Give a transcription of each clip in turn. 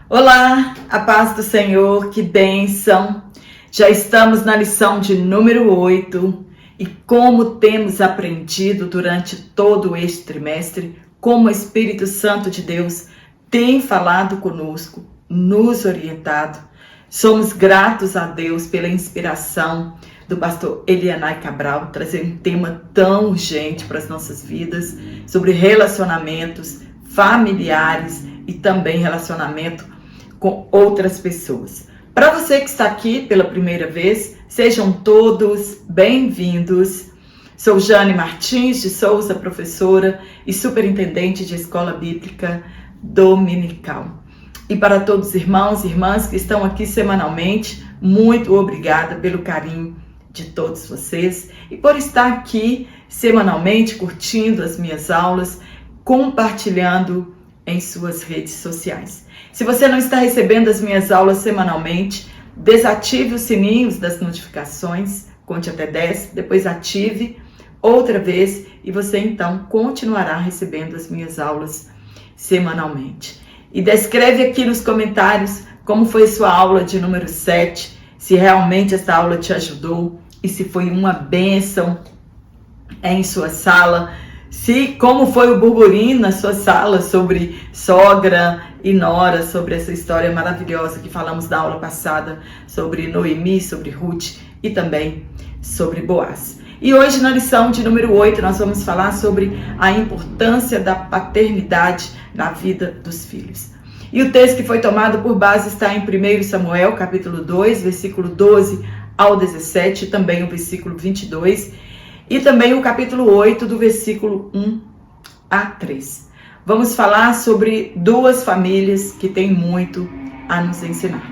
Olá, a paz do Senhor, que bênção! Já estamos na lição de número 8 e como temos aprendido durante todo este trimestre, como o Espírito Santo de Deus tem falado conosco, nos orientado. Somos gratos a Deus pela inspiração do pastor Elianai Cabral, trazer um tema tão urgente para as nossas vidas, sobre relacionamentos familiares e também relacionamento com outras pessoas. Para você que está aqui pela primeira vez, sejam todos bem-vindos. Sou Jane Martins de Souza, professora e superintendente de Escola Bíblica Dominical. E para todos os irmãos e irmãs que estão aqui semanalmente, muito obrigada pelo carinho de todos vocês e por estar aqui semanalmente curtindo as minhas aulas, compartilhando em suas redes sociais. Se você não está recebendo as minhas aulas semanalmente, desative os sininhos das notificações, conte até 10, depois ative outra vez e você então continuará recebendo as minhas aulas semanalmente. E descreve aqui nos comentários como foi a sua aula de número 7, se realmente esta aula te ajudou e se foi uma bênção em sua sala, como foi o burburinho na sua sala sobre sogra e nora, sobre essa história maravilhosa que falamos na aula passada, sobre Noemi, sobre Ruth e também sobre Boaz. E hoje na lição de número 8 nós vamos falar sobre a importância da paternidade na vida dos filhos. E o texto que foi tomado por base está em 1 Samuel, capítulo 2, versículo 12 ao 17, também o versículo 22, e também o capítulo 8, do versículo 1 a 3. Vamos falar sobre duas famílias que têm muito a nos ensinar.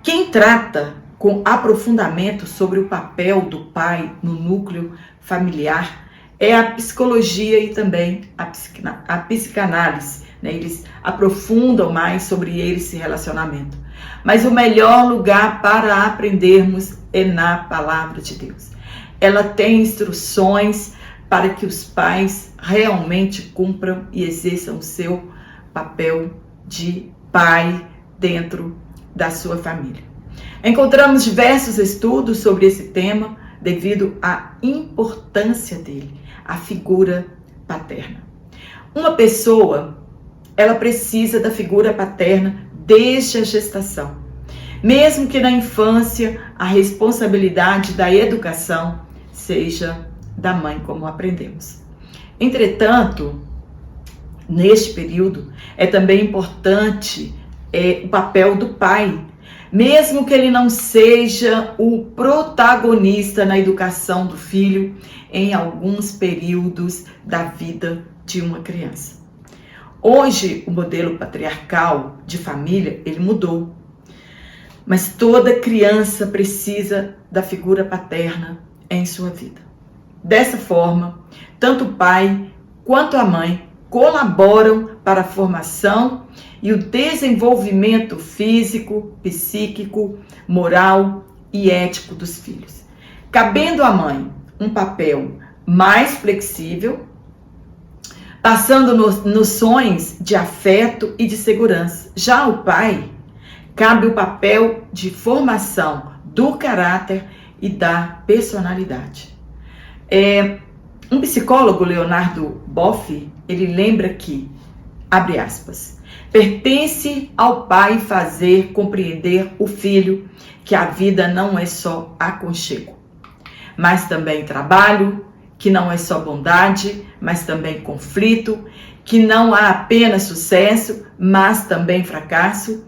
Quem trata com aprofundamento sobre o papel do pai no núcleo familiar é a psicologia e também a psicanálise. Eles aprofundam mais sobre esse relacionamento. Mas o melhor lugar para aprendermos é na palavra de Deus. Ela tem instruções para que os pais realmente cumpram e exerçam o seu papel de pai dentro da sua família. Encontramos diversos estudos sobre esse tema devido à importância dele, a figura paterna. Uma pessoa, ela precisa da figura paterna desde a gestação. Mesmo que na infância a responsabilidade da educação seja da mãe, como aprendemos. Entretanto, neste período é também importante o papel do pai, mesmo que ele não seja o protagonista na educação do filho em alguns períodos da vida de uma criança. Hoje, o modelo patriarcal de família, ele mudou. Mas toda criança precisa da figura paterna em sua vida. Dessa forma, tanto o pai quanto a mãe colaboram para a formação e o desenvolvimento físico, psíquico, moral e ético dos filhos. Cabendo à mãe um papel mais flexível, passando noções de afeto e de segurança. Já o pai, cabe o papel de formação do caráter e da personalidade. Um psicólogo, Leonardo Boff, ele lembra que, abre aspas, pertence ao pai fazer compreender o filho que a vida não é só aconchego, mas também trabalho, que não é só bondade, mas também conflito, que não há apenas sucesso, mas também fracasso,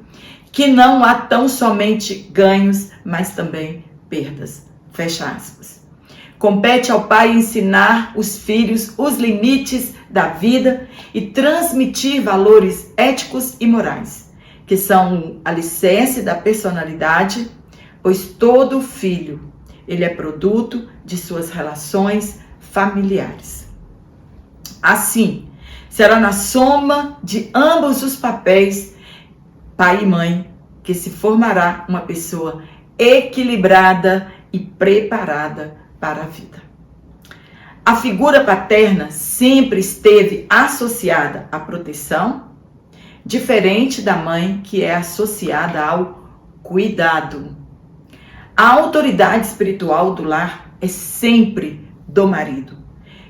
que não há tão somente ganhos, mas também perdas. Fecha aspas. Compete ao pai ensinar os filhos os limites da vida e transmitir valores éticos e morais, que são o alicerce da personalidade, pois todo filho, ele é produto de suas relações familiares. Assim, será na soma de ambos os papéis, pai e mãe, que se formará uma pessoa equilibrada e preparada para a vida. A figura paterna sempre esteve associada à proteção, diferente da mãe, que é associada ao cuidado. A autoridade espiritual do lar é sempre do marido.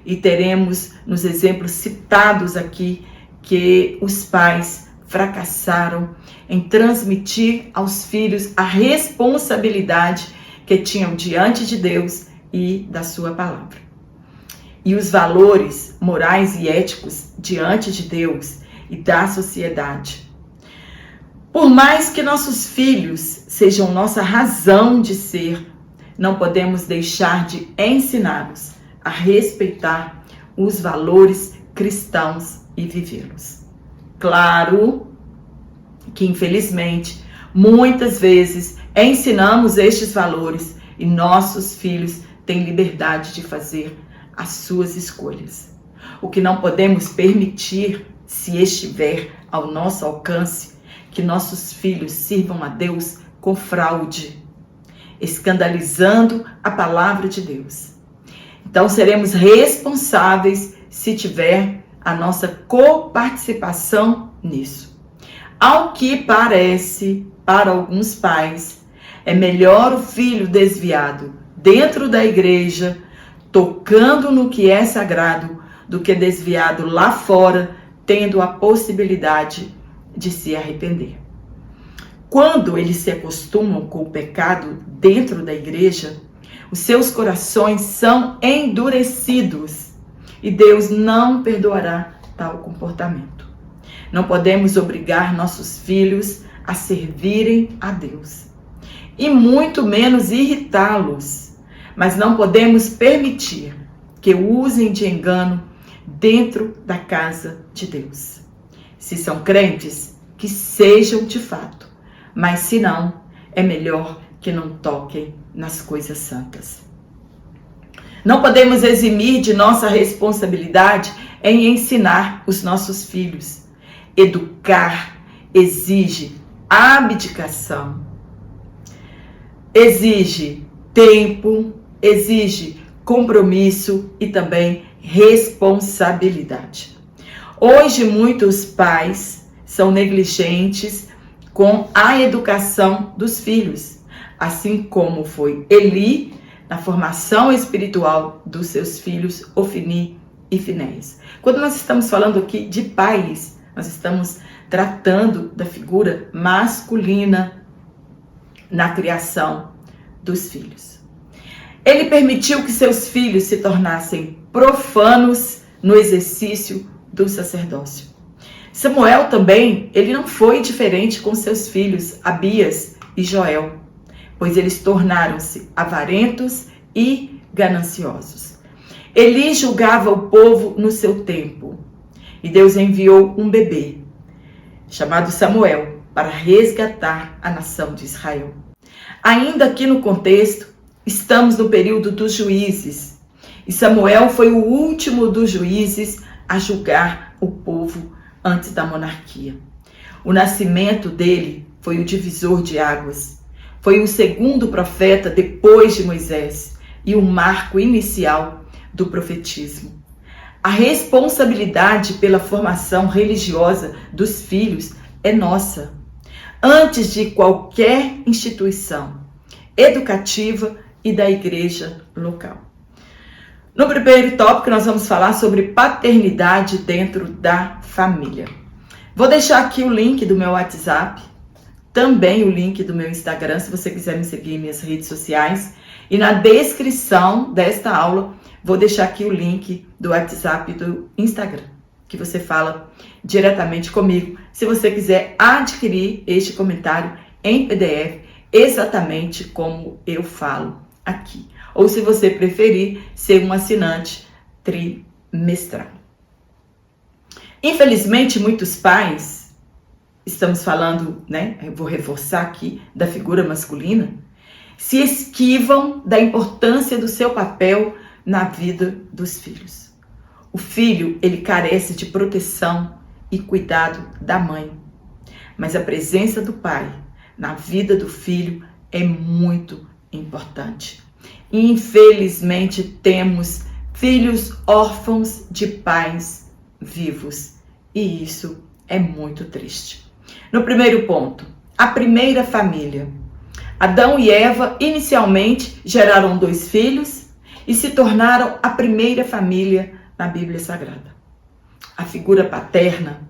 E teremos nos exemplos citados aqui que os pais fracassaram em transmitir aos filhos a responsabilidade que tinham diante de Deus e da sua palavra. E os valores morais e éticos diante de Deus e da sociedade. Por mais que nossos filhos sejam nossa razão de ser, não podemos deixar de ensiná-los a respeitar os valores cristãos e vivê-los. Claro que, infelizmente, muitas vezes ensinamos estes valores e nossos filhos têm liberdade de fazer as suas escolhas. O que não podemos permitir, se estiver ao nosso alcance, que nossos filhos sirvam a Deus com fraude, escandalizando a palavra de Deus. Então seremos responsáveis se tiver a nossa coparticipação nisso. Ao que parece, para alguns pais, é melhor o filho desviado dentro da igreja, tocando no que é sagrado, do que desviado lá fora, tendo a possibilidade de se arrepender. Quando eles se acostumam com o pecado dentro da igreja, os seus corações são endurecidos e Deus não perdoará tal comportamento. Não podemos obrigar nossos filhos a servirem a Deus e muito menos irritá-los, mas não podemos permitir que usem de engano dentro da casa de Deus. Se são crentes, que sejam de fato, mas se não, é melhor que não toquem nas coisas santas. Não podemos eximir de nossa responsabilidade em ensinar os nossos filhos. Educar exige abdicação, exige tempo, exige compromisso e também responsabilidade. Hoje, muitos pais são negligentes com a educação dos filhos, assim como foi Eli na formação espiritual dos seus filhos, Ofni e Finéias. Quando nós estamos falando aqui de pais, nós estamos tratando da figura masculina na criação dos filhos. Ele permitiu que seus filhos se tornassem profanos no exercício do sacerdócio. Samuel também, ele não foi diferente com seus filhos, Abias e Joel, pois eles tornaram-se avarentos e gananciosos. Eli julgava o povo no seu tempo, e Deus enviou um bebê, chamado Samuel, para resgatar a nação de Israel. Ainda aqui no contexto, estamos no período dos juízes, e Samuel foi o último dos juízes a julgar o povo antes da monarquia. O nascimento dele foi o divisor de águas. Foi o segundo profeta depois de Moisés e o marco inicial do profetismo. A responsabilidade pela formação religiosa dos filhos é nossa, antes de qualquer instituição educativa e da igreja local. No primeiro tópico, nós vamos falar sobre paternidade dentro da família. Vou deixar aqui o link do meu WhatsApp, também o link do meu Instagram, se você quiser me seguir em minhas redes sociais. E na descrição desta aula, vou deixar aqui o link do WhatsApp e do Instagram, que você fala diretamente comigo, se você quiser adquirir este comentário em PDF, exatamente como eu falo aqui. Ou se você preferir ser um assinante trimestral. Infelizmente, muitos pais, estamos falando, eu vou reforçar aqui, da figura masculina, se esquivam da importância do seu papel na vida dos filhos. O filho, ele carece de proteção e cuidado da mãe, mas a presença do pai na vida do filho é muito importante. Infelizmente, temos filhos órfãos de pais vivos, e isso é muito triste. No primeiro ponto, a primeira família. Adão e Eva inicialmente geraram 2 filhos e se tornaram a primeira família na Bíblia Sagrada. A figura paterna,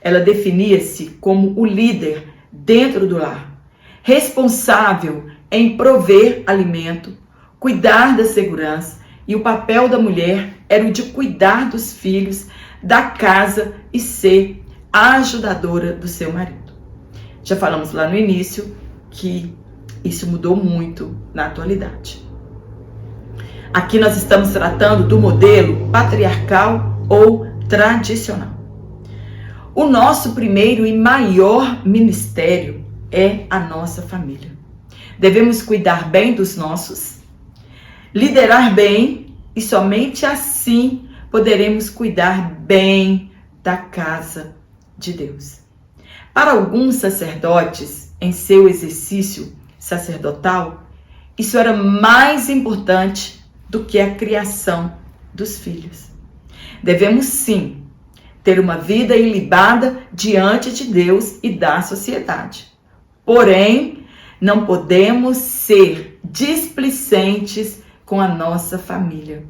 ela definia-se como o líder dentro do lar, responsável em prover alimento, cuidar da segurança, e o papel da mulher era o de cuidar dos filhos, da casa e ser a ajudadora do seu marido. Já falamos lá no início que isso mudou muito na atualidade. Aqui nós estamos tratando do modelo patriarcal ou tradicional. O nosso primeiro e maior ministério é a nossa família. Devemos cuidar bem dos nossos, liderar bem, e somente assim poderemos cuidar bem da casa de Deus. Para alguns sacerdotes, em seu exercício sacerdotal, isso era mais importante do que a criação dos filhos. Devemos sim ter uma vida ilibada diante de Deus e da sociedade. Porém, não podemos ser displicentes com a nossa família.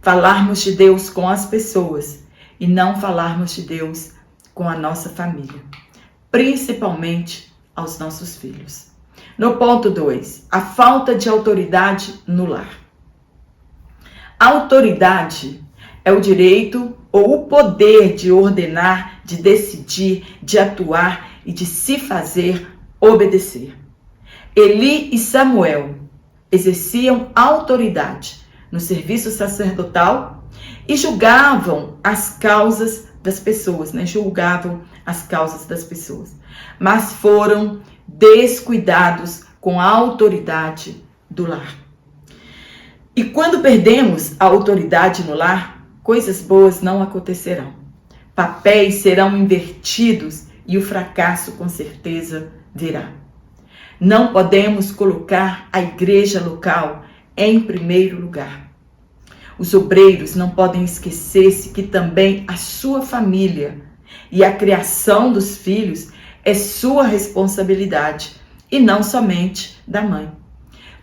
Falarmos de Deus com as pessoas e não falarmos de Deus com a nossa família, principalmente aos nossos filhos. No ponto 2, a falta de autoridade no lar. A autoridade é o direito ou o poder de ordenar, de decidir, de atuar e de se fazer obedecer. Eli e Samuel exerciam autoridade no serviço sacerdotal e julgavam as causas das pessoas, julgavam as causas das pessoas, mas foram descuidados com a autoridade do lar. E quando perdemos a autoridade no lar, coisas boas não acontecerão. Papéis serão invertidos e o fracasso com certeza virá. Não podemos colocar a igreja local em primeiro lugar. Os obreiros não podem esquecer-se que também a sua família e a criação dos filhos é sua responsabilidade e não somente da mãe.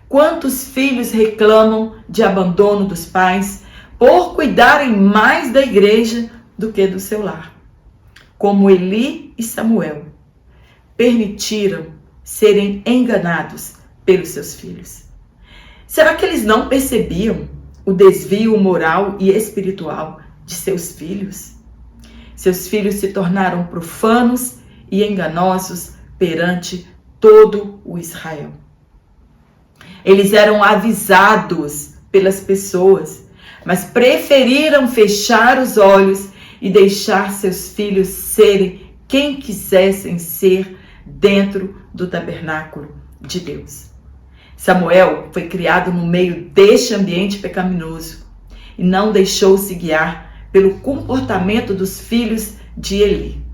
Quantos filhos reclamam de abandono dos pais por cuidarem mais da igreja do que do seu lar? Como Eli e Samuel permitiram serem enganados pelos seus filhos. Será que eles não percebiam o desvio moral e espiritual de seus filhos? Seus filhos se tornaram profanos e enganosos perante todo o Israel. Eles eram avisados pelas pessoas, mas preferiram fechar os olhos e deixar seus filhos serem quem quisessem ser dentro do tabernáculo de Deus. Samuel foi criado no meio deste ambiente pecaminoso e não deixou-se guiar pelo comportamento dos filhos de Eli,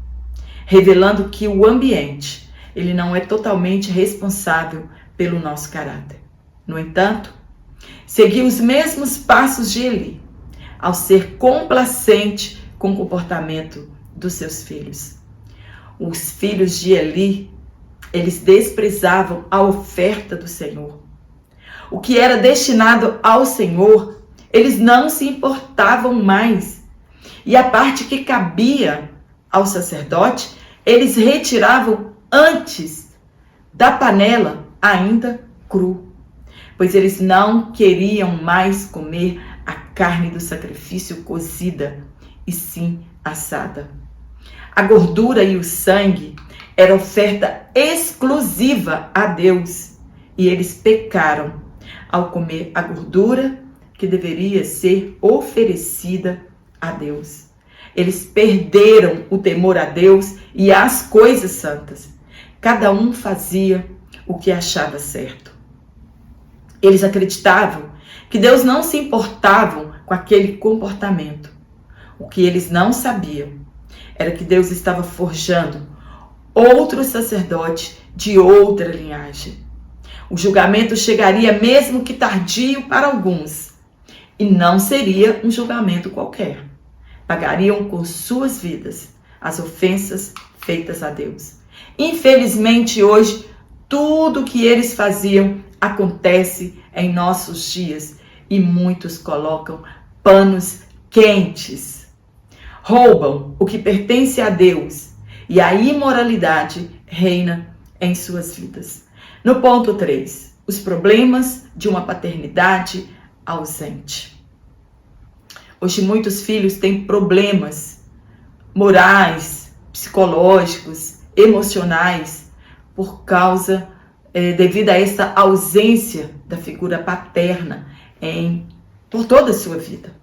revelando que o ambiente ele não é totalmente responsável pelo nosso caráter. No entanto, seguiu os mesmos passos de Eli, ao ser complacente com o comportamento dos seus filhos. Os filhos de Eli, eles desprezavam a oferta do Senhor. O que era destinado ao Senhor, eles não se importavam mais. E a parte que cabia ao sacerdote, eles retiravam antes da panela, ainda cru. Pois eles não queriam mais comer a carne do sacrifício cozida, e sim assada. A gordura e o sangue era oferta exclusiva a Deus, e eles pecaram ao comer a gordura que deveria ser oferecida a Deus. Eles perderam o temor a Deus e às coisas santas. Cada um fazia o que achava certo. Eles acreditavam que Deus não se importava com aquele comportamento. O que eles não sabiam era que Deus estava forjando outro sacerdote de outra linhagem. O julgamento chegaria mesmo que tardio para alguns, e não seria um julgamento qualquer. Pagariam com suas vidas as ofensas feitas a Deus. Infelizmente, hoje, tudo que eles faziam acontece em nossos dias e muitos colocam panos quentes. Roubam o que pertence a Deus e a imoralidade reina em suas vidas. No ponto 3, os problemas de uma paternidade ausente. Hoje muitos filhos têm problemas morais, psicológicos, emocionais por causa, devido a esta ausência da figura paterna por toda a sua vida.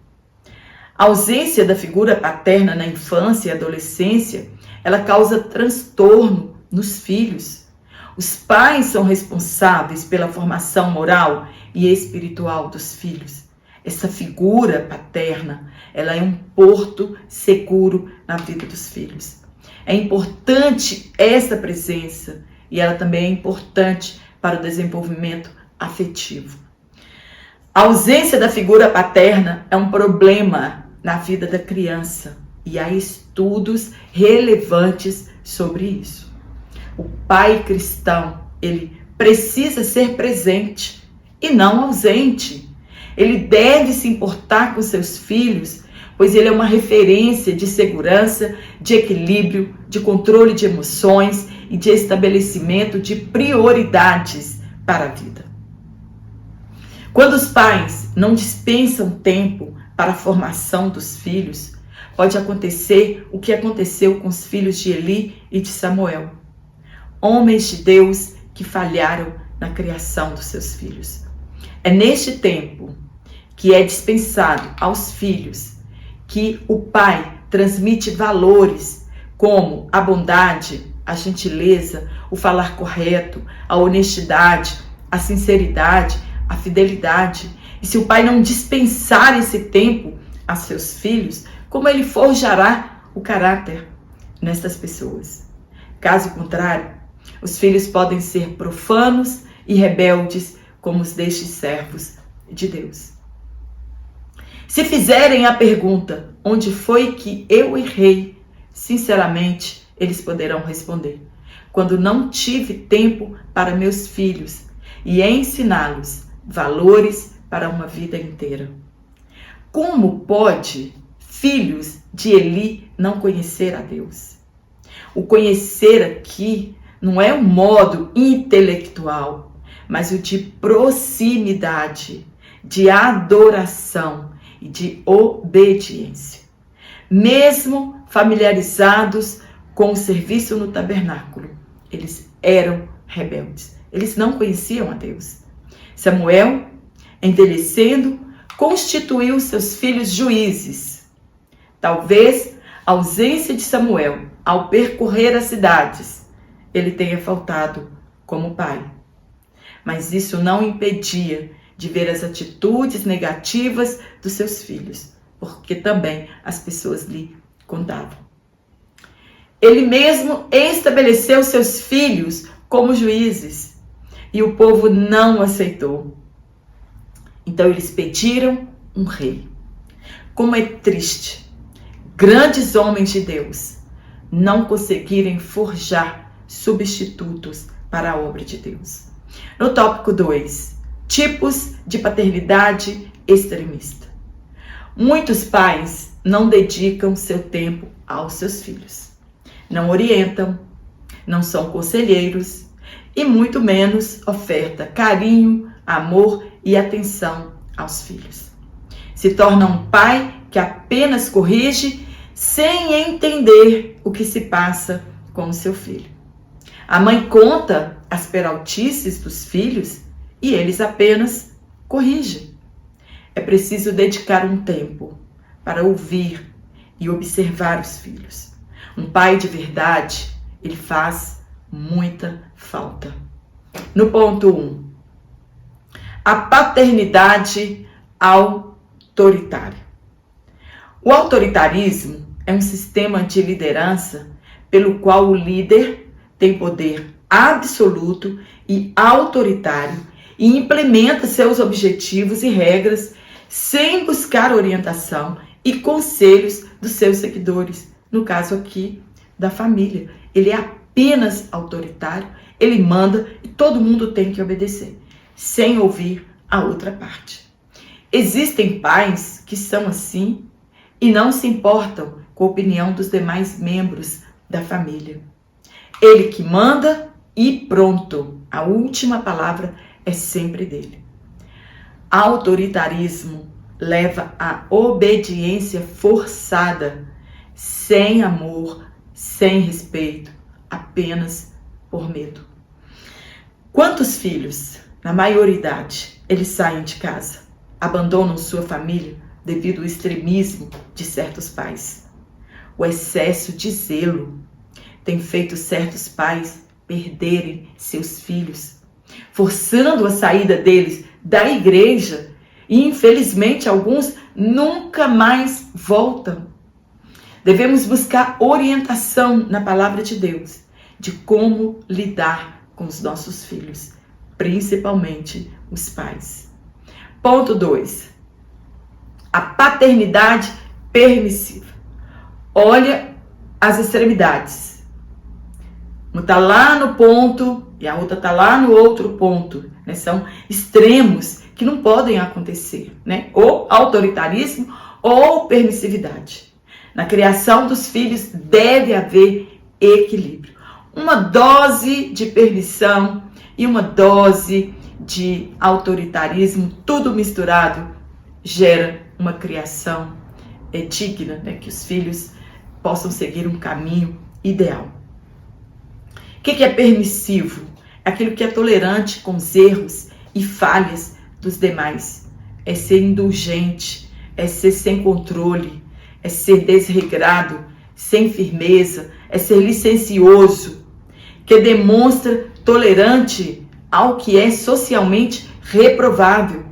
A ausência da figura paterna na infância e adolescência, ela causa transtorno nos filhos. Os pais são responsáveis pela formação moral e espiritual dos filhos. Essa figura paterna, ela é um porto seguro na vida dos filhos. É importante essa presença e ela também é importante para o desenvolvimento afetivo. A ausência da figura paterna é um problema na vida da criança e há estudos relevantes sobre isso. O pai cristão, ele precisa ser presente e não ausente. Ele deve se importar com seus filhos, pois ele é uma referência de segurança, de equilíbrio, de controle de emoções e de estabelecimento de prioridades para a vida. Quando os pais não dispensam tempo para a formação dos filhos, pode acontecer o que aconteceu com os filhos de Eli e de Samuel. Homens de Deus que falharam na criação dos seus filhos. É neste tempo que é dispensado aos filhos que o pai transmite valores como a bondade, a gentileza, o falar correto, a honestidade, a sinceridade, a fidelidade. E se o pai não dispensar esse tempo a seus filhos, como ele forjará o caráter nestas pessoas? Caso contrário, os filhos podem ser profanos e rebeldes como os destes servos de Deus. Se fizerem a pergunta, onde foi que eu errei? Sinceramente, eles poderão responder: quando não tive tempo para meus filhos e ensiná-los valores para uma vida inteira. Como pode filhos de Eli não conhecer a Deus? O conhecer aqui não é um modo intelectual, mas o de proximidade, de adoração e de obediência. Mesmo familiarizados com o serviço no tabernáculo, eles eram rebeldes. Eles não conheciam a Deus. Samuel, envelhecendo, constituiu seus filhos juízes. Talvez a ausência de Samuel ao percorrer as cidades, ele tenha faltado como pai. Mas isso não impedia de ver as atitudes negativas dos seus filhos, porque também as pessoas lhe contavam. Ele mesmo estabeleceu seus filhos como juízes e o povo não aceitou. Então eles pediram um rei. Como é triste grandes homens de Deus não conseguirem forjar substitutos para a obra de Deus. No tópico 2, tipos de paternidade extremista. Muitos pais não dedicam seu tempo aos seus filhos. Não orientam, não são conselheiros e muito menos oferta carinho, amor e atenção aos filhos. Se torna um pai que apenas corrige sem entender o que se passa com o seu filho. A mãe conta as peraltices dos filhos e eles apenas corrigem. É preciso dedicar um tempo para ouvir e observar os filhos. Um pai de verdade, ele faz muita falta. No ponto 1, a paternidade autoritária. O autoritarismo é um sistema de liderança pelo qual o líder tem poder absoluto e autoritário e implementa seus objetivos e regras sem buscar orientação e conselhos dos seus seguidores, no caso aqui, da família. Ele é apenas autoritário, ele manda e todo mundo tem que obedecer, sem ouvir a outra parte. Existem pais que são assim e não se importam com a opinião dos demais membros da família. Ele que manda e pronto, a última palavra é sempre dele. Autoritarismo leva à obediência forçada, sem amor, sem respeito, apenas por medo. Quantos filhos, na maioridade, eles saem de casa, abandonam sua família devido ao extremismo de certos pais? O excesso de zelo tem feito certos pais perderem seus filhos, forçando a saída deles da igreja e, infelizmente, alguns nunca mais voltam. Devemos buscar orientação na palavra de Deus de como lidar com os nossos filhos, principalmente os pais. Ponto 2. A paternidade permissiva. Olha as extremidades. Uma está lá no ponto e a outra está lá no outro ponto. Né? São extremos que não podem acontecer. Né? Ou autoritarismo ou permissividade. Na criação dos filhos deve haver equilíbrio. Uma dose de permissão e uma dose de autoritarismo, tudo misturado, gera uma criação digna, né? Que os filhos possam seguir um caminho ideal. O que é permissivo? Aquilo que é tolerante com os erros e falhas dos demais. É ser indulgente, é ser sem controle, é ser desregrado, sem firmeza, é ser licencioso, que demonstra tolerante ao que é socialmente reprovável,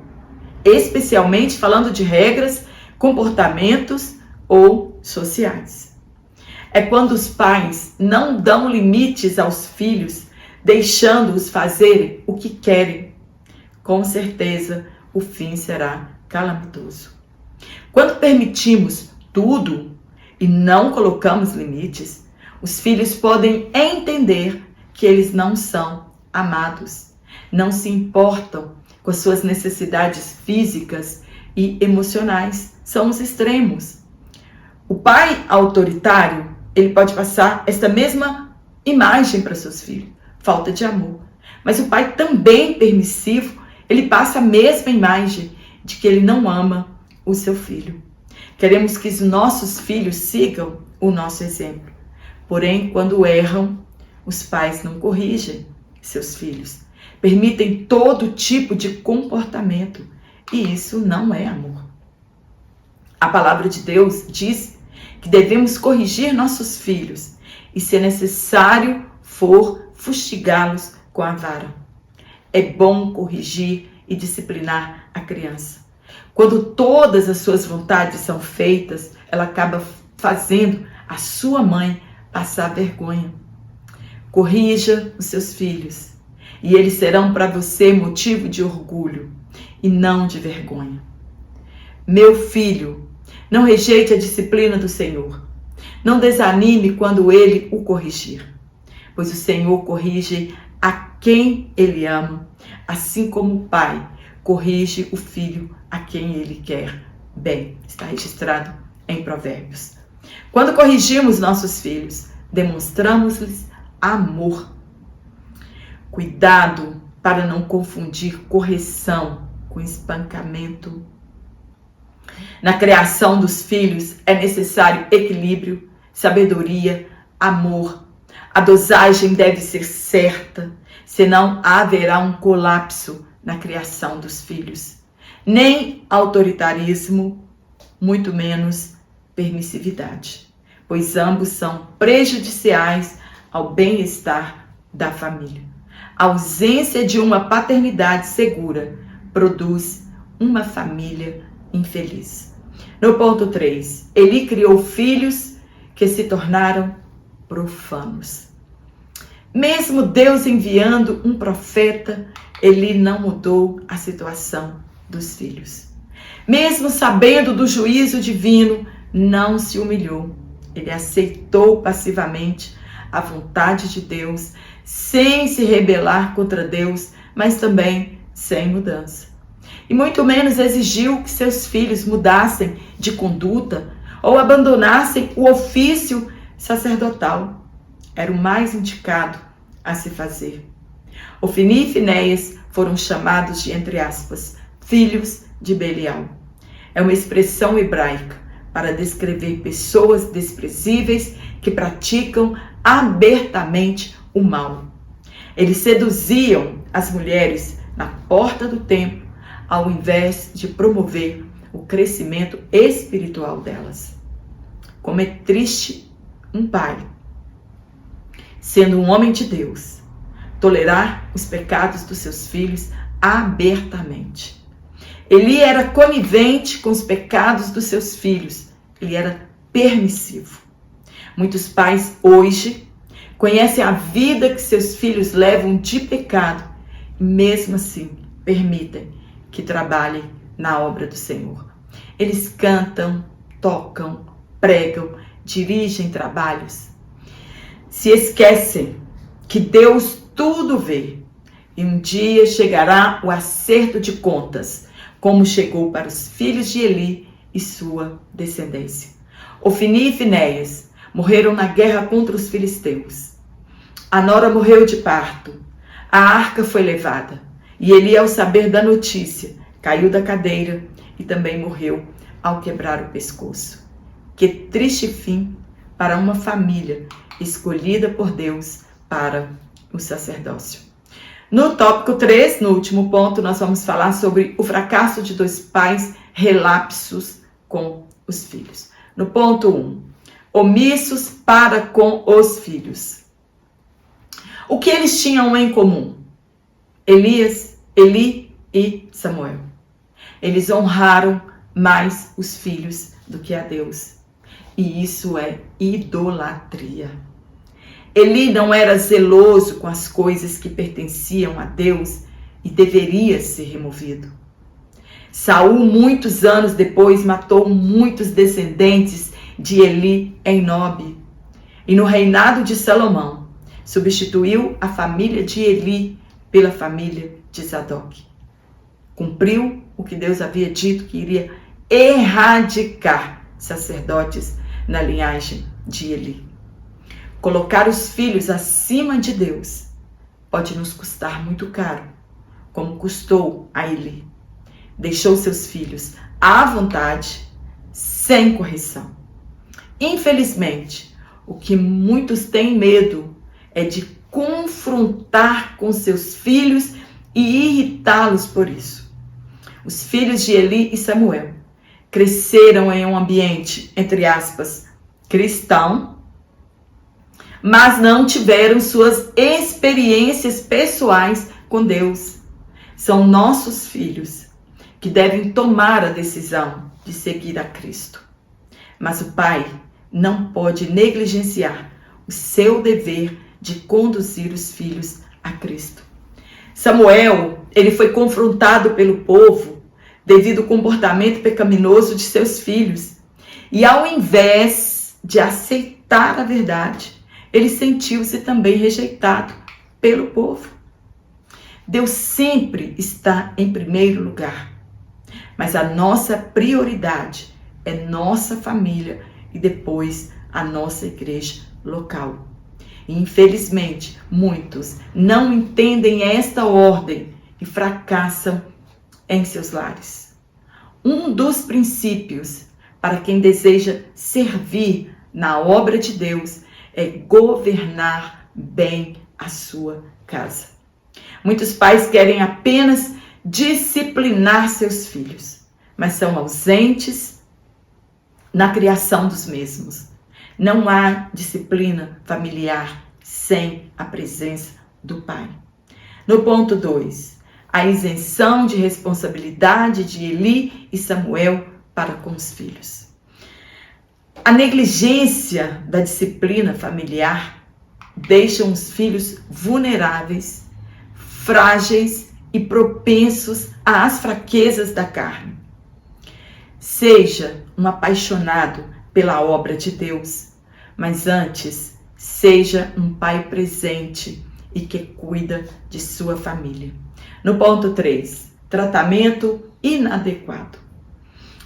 especialmente falando de regras, comportamentos ou sociais. É quando os pais não dão limites aos filhos, deixando-os fazerem o que querem. Com certeza, o fim será calamitoso. Quando permitimos tudo e não colocamos limites, os filhos podem entender que eles não são amados, não se importam com as suas necessidades físicas e emocionais. São os extremos. O pai autoritário, ele pode passar essa mesma imagem para seus filhos, falta de amor. Mas o pai também permissivo, ele passa a mesma imagem de que ele não ama o seu filho. Queremos que os nossos filhos sigam o nosso exemplo. Porém, quando erram, os pais não corrigem seus filhos. Permitem todo tipo de comportamento. E isso não é amor. A palavra de Deus diz que devemos corrigir nossos filhos e, se necessário for, fustigá-los com a vara. É bom corrigir e disciplinar a criança. Quando todas as suas vontades são feitas, ela acaba fazendo a sua mãe passar vergonha. Corrija os seus filhos e eles serão para você motivo de orgulho e não de vergonha. Meu filho, não rejeite a disciplina do Senhor. Não desanime quando Ele o corrigir, pois o Senhor corrige a quem Ele ama, assim como o Pai corrige o filho a quem Ele quer bem. Está registrado em Provérbios. Quando corrigimos nossos filhos, demonstramos-lhes amor. Cuidado para não confundir correção com espancamento. Na criação dos filhos é necessário equilíbrio, sabedoria, amor. A dosagem deve ser certa, senão haverá um colapso na criação dos filhos. Nem autoritarismo, muito menos permissividade, pois ambos são prejudiciais ao bem-estar da família. A ausência de uma paternidade segura produz uma família infeliz. No ponto 3, Eli criou filhos que se tornaram profanos. Mesmo Deus enviando um profeta, Eli não mudou a situação dos filhos. Mesmo sabendo do juízo divino, não se humilhou. Ele aceitou passivamente a vontade de Deus, sem se rebelar contra Deus, mas também sem mudança. E muito menos exigiu que seus filhos mudassem de conduta ou abandonassem o ofício sacerdotal. Era o mais indicado a se fazer. Ofni e Finéias foram chamados de, entre aspas, filhos de Belial. É uma expressão hebraica para descrever pessoas desprezíveis que praticam abertamente o mal. Eles seduziam as mulheres na porta do templo, ao invés de promover o crescimento espiritual delas. Como é triste um pai, sendo um homem de Deus, tolerar os pecados dos seus filhos abertamente. Eli era conivente com os pecados dos seus filhos. Ele era permissivo. Muitos pais hoje conhecem a vida que seus filhos levam de pecado e mesmo assim permitem que trabalhem na obra do Senhor. Eles cantam, tocam, pregam, dirigem trabalhos. Se esquecem que Deus tudo vê e um dia chegará o acerto de contas, como chegou para os filhos de Eli e sua descendência. Ofni e Finéias morreram na guerra contra os filisteus. A nora morreu de parto. A arca foi levada. E Eli, ao saber da notícia, caiu da cadeira e também morreu ao quebrar o pescoço. Que triste fim para uma família escolhida por Deus para o sacerdócio. No tópico 3, no último ponto, nós vamos falar sobre o fracasso de dois pais relapsos com os filhos. No ponto 1, omissos para com os filhos. O que eles tinham em comum? Eli e Samuel. Eles honraram mais os filhos do que a Deus. E isso é idolatria. Eli não era zeloso com as coisas que pertenciam a Deus e deveria ser removido. Saul, muitos anos depois, matou muitos descendentes de Eli em Nob. E no reinado de Salomão, substituiu a família de Eli pela família de Zadok. Cumpriu o que Deus havia dito, que iria erradicar sacerdotes na linhagem de Eli. Colocar os filhos acima de Deus pode nos custar muito caro, como custou a Eli. Deixou seus filhos à vontade, sem correção. Infelizmente, o que muitos têm medo é de confrontar com seus filhos e irritá-los por isso. Os filhos de Eli e Samuel cresceram em um ambiente, entre aspas, cristão, mas não tiveram suas experiências pessoais com Deus. São nossos filhos que devem tomar a decisão de seguir a Cristo. Mas o pai não pode negligenciar o seu dever de conduzir os filhos a Cristo. Samuel, ele foi confrontado pelo povo devido ao comportamento pecaminoso de seus filhos. E ao invés de aceitar a verdade, ele sentiu-se também rejeitado pelo povo. Deus sempre está em primeiro lugar, mas a nossa prioridade é nossa família e depois a nossa igreja local. E, infelizmente, muitos não entendem esta ordem e fracassam em seus lares. Um dos princípios para quem deseja servir na obra de Deus é governar bem a sua casa. Muitos pais querem apenas disciplinar seus filhos, mas são ausentes na criação dos mesmos. Não há disciplina familiar sem a presença do pai. No ponto 2, a isenção de responsabilidade de Eli e Samuel para com os filhos. A negligência da disciplina familiar deixa os filhos vulneráveis, frágeis e propensos às fraquezas da carne. Seja um apaixonado pela obra de Deus, mas antes, seja um pai presente e que cuida de sua família. No ponto 3, tratamento inadequado.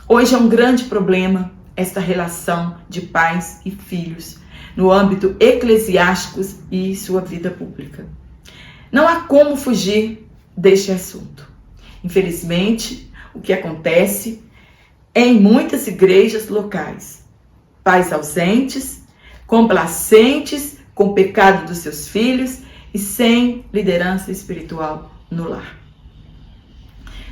Hoje é um grande problema esta relação de pais e filhos no âmbito eclesiástico e sua vida pública. Não há como fugir deste assunto. Infelizmente, o que acontece em muitas igrejas locais, pais ausentes, complacentes com o pecado dos seus filhos e sem liderança espiritual no lar.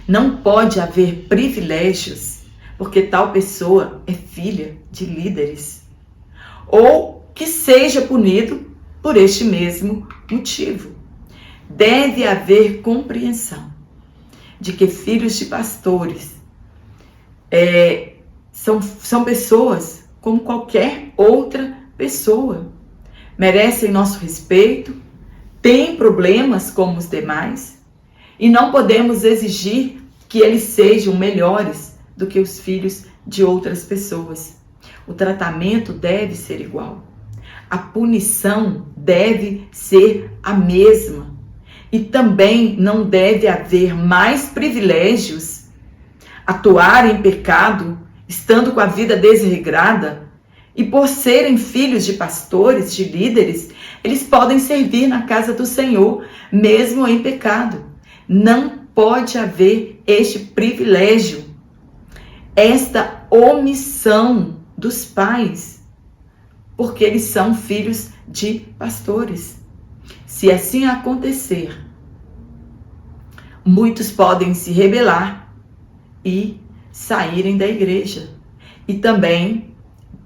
Não pode haver privilégios porque tal pessoa é filha de líderes, ou que seja punido por este mesmo motivo. Deve haver compreensão de que filhos de pastores são pessoas como qualquer outra pessoa. Merecem nosso respeito, têm problemas como os demais, e não podemos exigir que eles sejam melhores do que os filhos de outras pessoas. O tratamento deve ser igual. A punição deve ser a mesma. E também não deve haver mais privilégios. Atuar em pecado, estando com a vida desregrada, e por serem filhos de pastores, de líderes, eles podem servir na casa do Senhor, mesmo em pecado. Não pode haver este privilégio, esta omissão dos pais, porque eles são filhos de pastores. Se assim acontecer, muitos podem se rebelar e saírem da igreja. E também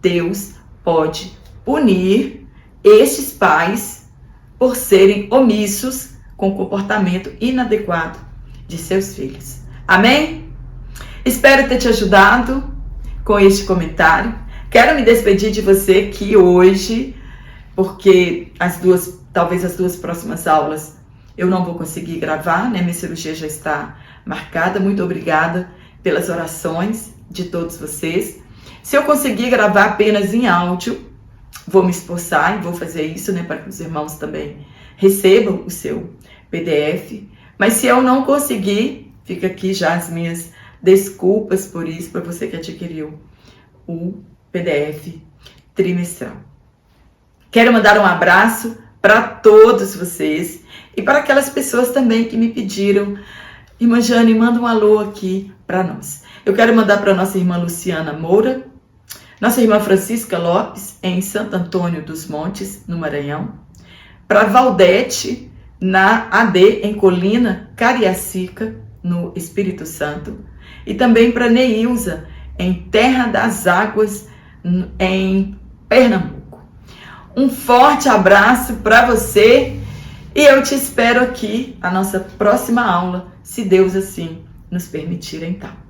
Deus pode punir estes pais por serem omissos com o comportamento inadequado de seus filhos. Amém? Espero ter te ajudado com este comentário. Quero me despedir de você aqui hoje, porque talvez as duas próximas aulas eu não vou conseguir gravar, né? Minha cirurgia já está marcada. Muito obrigada pelas orações de todos vocês. Se eu conseguir gravar apenas em áudio, vou me esforçar e vou fazer isso, né? Para que os irmãos também recebam o seu PDF. Mas se eu não conseguir, fica aqui já as minhas desculpas por isso, para você que adquiriu o PDF trimestral. Quero mandar um abraço para todos vocês e para aquelas pessoas também que me pediram: irmã Jane, manda um alô aqui para nós. Eu quero mandar para nossa irmã Luciana Moura, nossa irmã Francisca Lopes, em Santo Antônio dos Montes, no Maranhão, para Valdete, na AD, em Colina, Cariacica, no Espírito Santo, e também para Neilza, em Terra das Águas, em Pernambuco. Um forte abraço para você e eu te espero aqui na nossa próxima aula, se Deus assim nos permitir então.